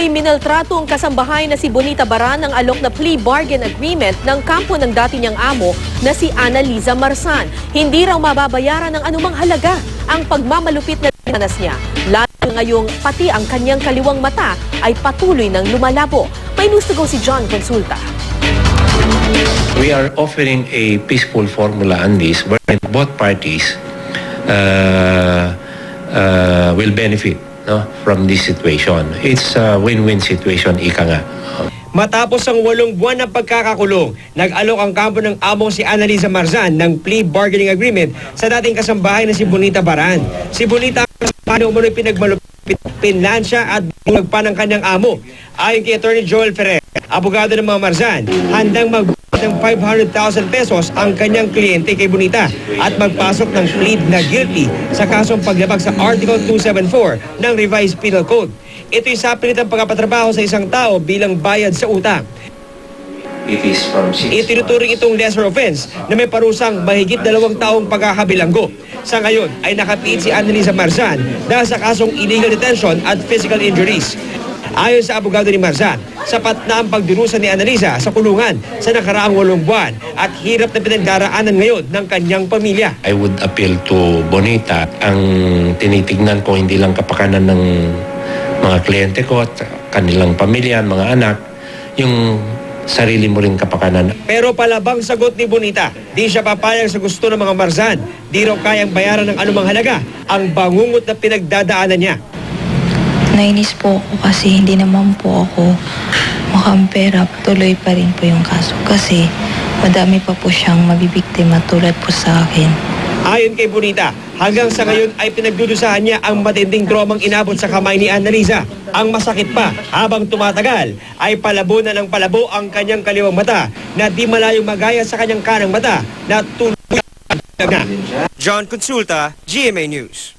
Patuloy minaltrato ang kasambahay na si Bonita Baran ng alok na plea bargain agreement ng kampo ng dati niyang amo na si Annaliza Marsan. Hindi raw mababayaran ng anumang halaga ang pagmamalupit na dinanas niya. Lalo ngayong pati ang kanyang kaliwang mata ay patuloy ng lumalabo. May news to go si John Consulta. We are offering a peaceful formula on this where both parties will benefit from this situation. It's a win-win situation, ika nga. Matapos ang 8 buwan ng pagkakakulong, nag-alok ang kampo ng among si Annaliza Marsan ng plea bargaining agreement sa dating kasambahay na si Bonita Baran. Si Bonita paano umano'y pinagmalupit, pinlansya at bulag pa ng kanyang amo. Ayon kay Attorney Joel Ferrer, abogado ng mga Marsan, handang magbayad ng 500,000 pesos ang kanyang kliyente kay Bonita at magpasok ng plead na guilty sa kasong paglabag sa Article 274 ng Revised Penal Code. Ito'y sapilit ang pagpapatrabaho sa isang tao bilang bayad sa utang. Itinuturing itong lesser offense na may parusang mahigit 2 taong pagkakabilanggo. Sa ngayon ay nakapiit si Annaliza Marsan dahil sa kasong illegal detention at physical injuries. Ayon sa abogado ni Marsan, sapat na ang pagdurusa ni Annaliza sa kulungan sa nakaraang 8 buwan at hirap na pinagdaraanan ngayon ng kanyang pamilya. I would appeal to Bonita. Ang tinitignan ko hindi lang kapakanan ng mga kliyente ko at kanilang pamilya, mga anak, yung sarili mo ring kapakanan. Pero palabang sagot ni Bonita, di siya papayag sa gusto ng mga Marsan. Di raw kayang bayaran ng anumang halaga ang bangungot na pinagdadaanan niya. Nainis po ako kasi hindi naman po ako mukhang pera. Tuloy pa rin po yung kaso kasi madami pa po siyang mabibiktima tulad po sa akin. Ayon kay Bonita, hanggang sa ngayon ay pinagdudusahan niya ang matinding trawmang inabot sa kamay ni Annaliza. Ang masakit pa, habang tumatagal, ay palabo na ng palabo ang kanyang kaliwang mata na di malayong magaya sa kanyang kanang mata na tuluyan na. John Consulta, GMA News.